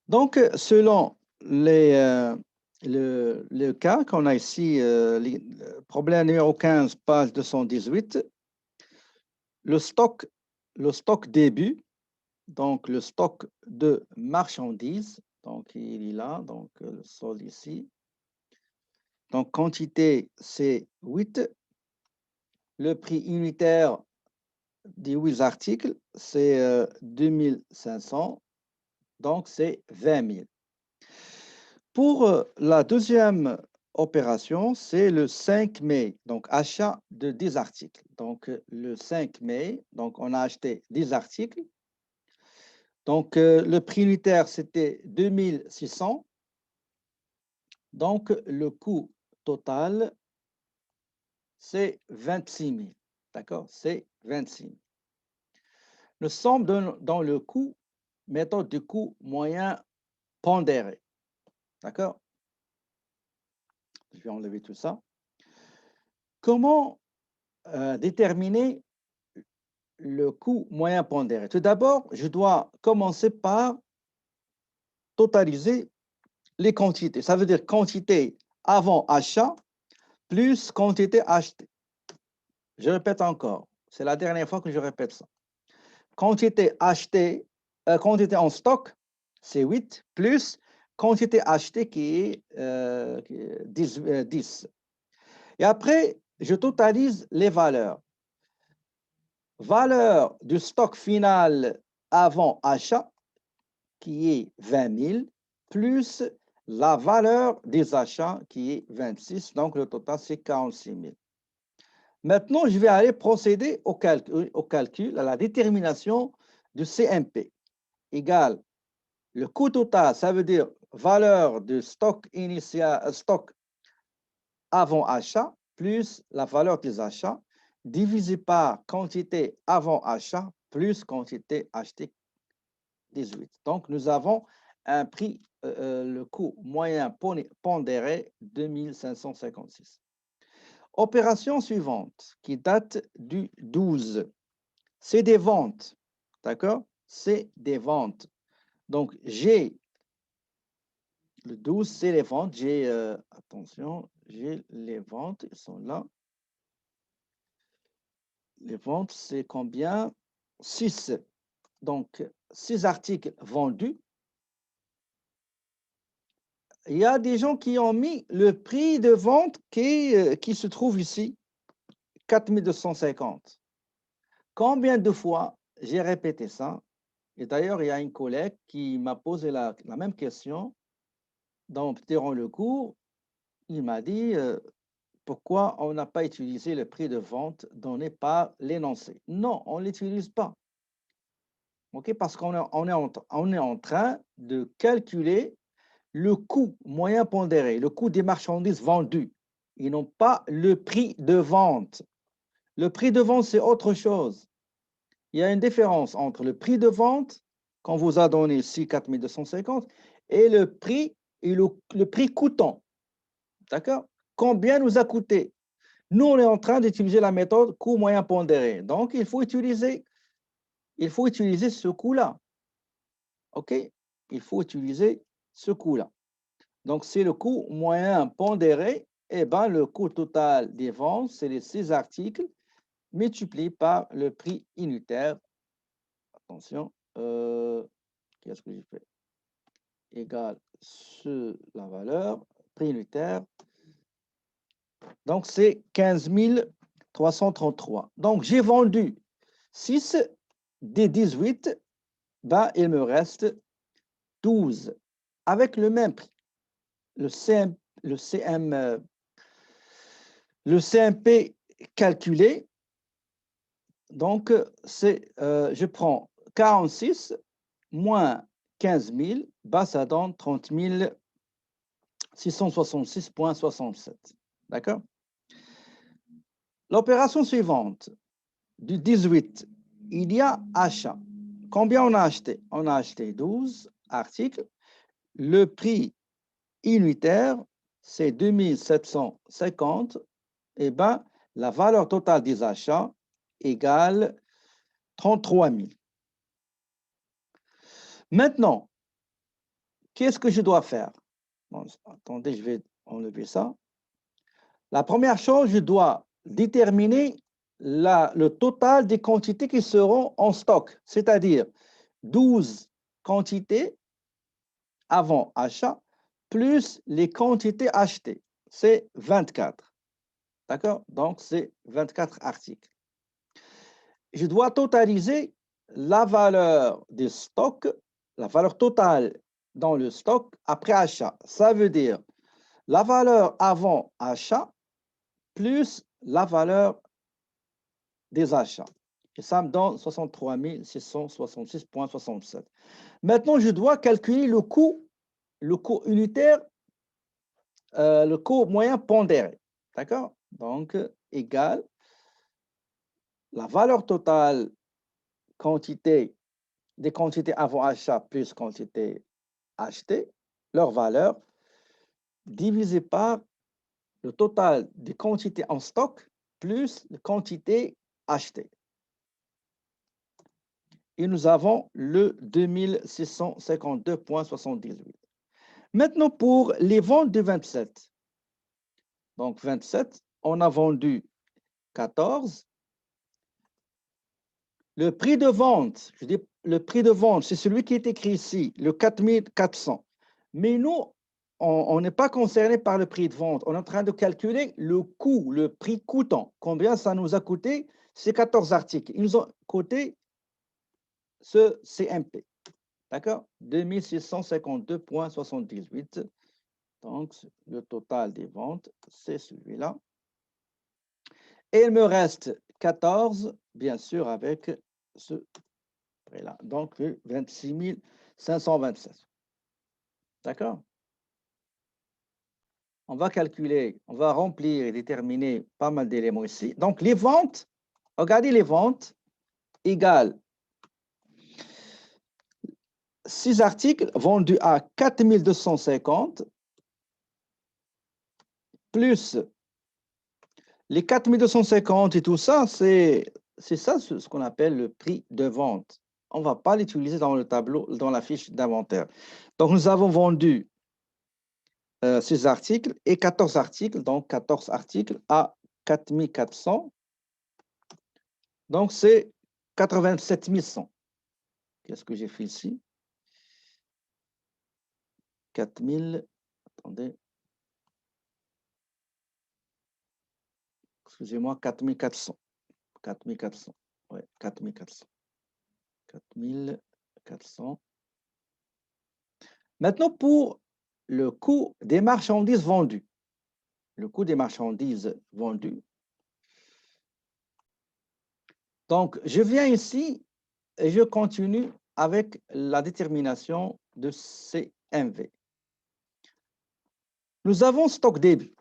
Donc, selon le cas qu'on a ici, problème numéro 15, page 218, le stock début, donc le stock de marchandises, donc il est là, donc le solde ici. Donc, quantité, c'est 8. Le prix unitaire des 8 articles, c'est 2500, donc c'est 20 000. Pour la deuxième opération, c'est le 5 mai, donc achat de 10 articles. Donc, le 5 mai, donc on a acheté 10 articles. Donc, le prix unitaire, c'était 2600. Donc, le coût total, c'est 26 000. D'accord? C'est 26 000. Nous sommes dans le coût, méthode du coût moyen pondéré. D'accord? Je vais enlever tout ça. Comment déterminer le coût moyen pondéré? Tout d'abord, je dois commencer par totaliser les quantités. Ça veut dire quantité avant achat plus quantité achetée. Je répète encore, c'est la dernière fois que je répète ça. Quantité achetée, quantité en stock, c'est 8, plus quantité achetée qui est 10. Et après, je totalise les valeurs. Valeur du stock final avant achat, qui est 20 000, plus la valeur des achats, qui est 26. Donc, le total, c'est 46 000. Maintenant, je vais aller procéder au calcul, à la détermination du CMP, égale le coût total, ça veut dire valeur de stock initial, stock avant achat, plus la valeur des achats, divisé par quantité avant achat, plus quantité achetée, 18. Donc, nous avons un prix, le coût moyen pondéré, 2556. Opération suivante, qui date du 12. C'est des ventes, d'accord? C'est des ventes. Donc, j'ai le 12, c'est les ventes. J'ai, attention, j'ai les ventes, ils sont là. Les ventes, c'est combien? 6. Donc, 6 articles vendus. Il y a des gens qui ont mis le prix de vente qui se trouve ici, 4250. Combien de fois j'ai répété ça? Et d'ailleurs, il y a une collègue qui m'a posé la même question durant le cours. Il m'a dit pourquoi on n'a pas utilisé le prix de vente donné par l'énoncé. Non, on ne l'utilise pas. Okay? Parce qu'on est en train de calculer le coût moyen pondéré, le coût des marchandises vendues, et non pas le prix de vente. Le prix de vente, c'est autre chose. Il y a une différence entre le prix de vente qu'on vous a donné ici, 4250, et le prix coûtant. D'accord? Combien nous a coûté? Nous, on est en train d'utiliser la méthode coût moyen pondéré. Donc, il faut utiliser ce coût-là. OK? Il faut utiliser ce coût-là. Donc, c'est le coût moyen pondéré. Eh bien, le coût total des ventes, c'est les 6 articles multiplié par le prix unitaire. Attention, qu'est-ce que j'ai fait? Égal la valeur, prix unitaire. Donc, c'est 15 333. Donc, j'ai vendu 6 des 18, ben, il me reste 12 avec le même prix. Le CMP calculé, donc, je prends 46 moins 15 000, ben, ça donne 30 666,67. D'accord? L'opération suivante, du 18, il y a achat. Combien on a acheté? On a acheté 12 articles. Le prix unitaire, c'est 2750. Eh bien, la valeur totale des achats égale 33 000. Maintenant, qu'est-ce que je dois faire? Bon, attendez, je vais enlever ça. La première chose, je dois déterminer le total des quantités qui seront en stock, c'est-à-dire 12 quantités avant achat, plus les quantités achetées. C'est 24. D'accord? Donc, c'est 24 articles. Je dois totaliser la valeur des stocks, la valeur totale dans le stock après achat. Ça veut dire la valeur avant achat plus la valeur des achats. Et ça me donne 63 666,67. Maintenant, je dois calculer le coût unitaire, le coût moyen pondéré. D'accord? Donc, égal la valeur totale des quantités avant achat plus quantité achetée, leur valeur, divisé par le total des quantités en stock plus les quantités achetées. Et nous avons le 2652,78. Maintenant, pour les ventes de 27. Donc, 27, on a vendu 14. Le prix de vente, je dis le prix de vente, c'est celui qui est écrit ici, le 4400. Mais nous, on n'est pas concerné par le prix de vente. On est en train de calculer le coût, le prix coûtant. Combien ça nous a coûté ces 14 articles? Ils nous ont coûté ce CMP. D'accord? 2652,78. Donc, le total des ventes, c'est celui-là. Et il me reste 14, bien sûr, avec ce prix-là. Donc, 26 527. D'accord? On va calculer, on va remplir et déterminer pas mal d'éléments ici. Donc, les ventes, regardez les ventes, égale 6 articles vendus à 4250 plus les 4250 et tout ça, c'est ça ce qu'on appelle le prix de vente. On ne va pas l'utiliser dans le tableau, dans la fiche d'inventaire. Donc, nous avons vendu 6 articles et 14 articles, donc 14 articles à 4400. Donc, c'est 87 100. Qu'est-ce que j'ai fait ici? 4000, attendez. Excusez-moi, 4400. 4400. Oui, 4400. 4400. Maintenant, pour le coût des marchandises vendues. Le coût des marchandises vendues. Donc, je viens ici et je continue avec la détermination de CMV. Nous avons stock début.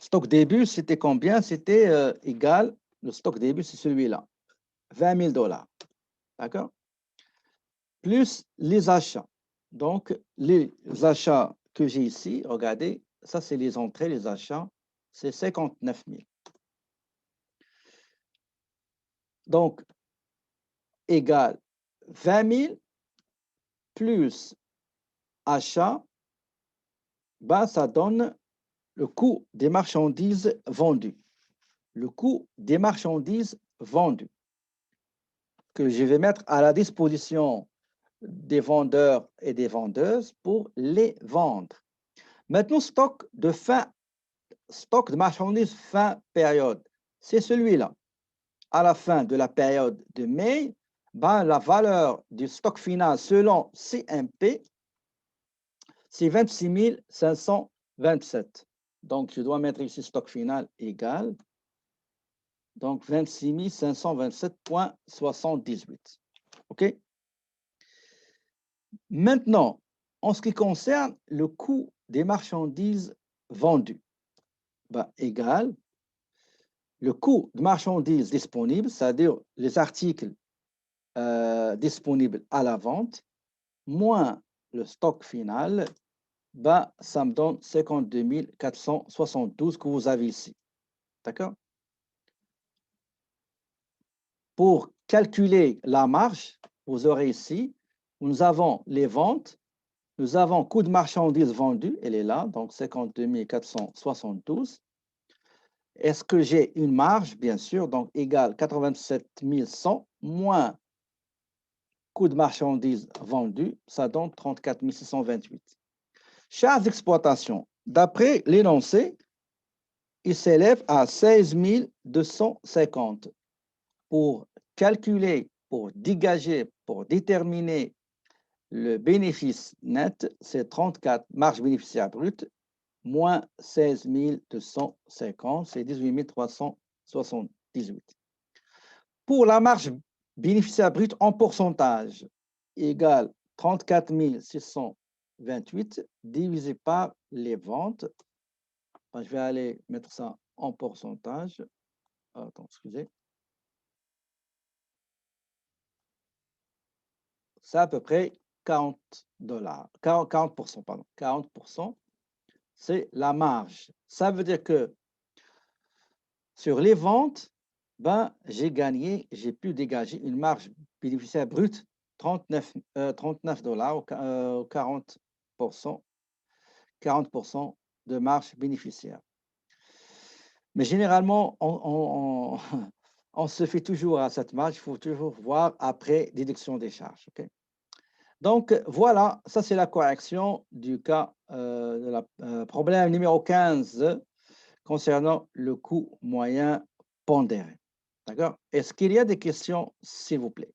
Stock début, c'était combien? C'était égal, le stock début, c'est celui-là, 20 000 $. D'accord? Plus les achats. Donc, les achats que j'ai ici, regardez, ça c'est les entrées, les achats, c'est 59 000. Donc, égal 20 000 plus achat, ben, ça donne le coût des marchandises vendues. Le coût des marchandises vendues que je vais mettre à la disposition des vendeurs et des vendeuses pour les vendre. Maintenant, stock de marchandises fin période, c'est celui-là. À la fin de la période de mai, ben, la valeur du stock final selon CMP, c'est 26 527. Donc, je dois mettre ici stock final égal. Donc, 26 527,78. OK? Maintenant, en ce qui concerne le coût des marchandises vendues, ben, égal le coût de marchandises disponibles, c'est-à-dire les articles disponibles à la vente, moins le stock final, ben, ça me donne 52 472 que vous avez ici. D'accord? Pour calculer la marge, vous aurez ici, nous avons les ventes Nous avons coût de marchandises vendues, elle est là, donc 52 472. Est-ce que j'ai une marge? Bien sûr, donc égale 87 100 moins coût de marchandises vendues, ça donne 34 628. Charges d'exploitation, d'après l'énoncé, il s'élève à 16 250. Pour calculer, pour dégager, pour déterminer le bénéfice net, c'est 34 marge bénéficiaire brute moins 16 250, c'est 18 378. Pour la marge bénéficiaire brute en pourcentage, égale 34 628 divisé par les ventes. Enfin, je vais aller mettre ça en pourcentage. Attends, excusez. C'est à peu près 40 dollars, 40%, pardon, 40%, c'est la marge. Ça veut dire que sur les ventes, ben, j'ai gagné, j'ai pu dégager une marge bénéficiaire brute 39 dollars, 40%, 40% de marge bénéficiaire. Mais généralement, on se fait toujours à cette marge, il faut toujours voir après déduction des charges. Okay? Donc, voilà, ça c'est la correction du cas de la problème numéro 15 concernant le coût moyen pondéré. D'accord? Est-ce qu'il y a des questions, s'il vous plaît?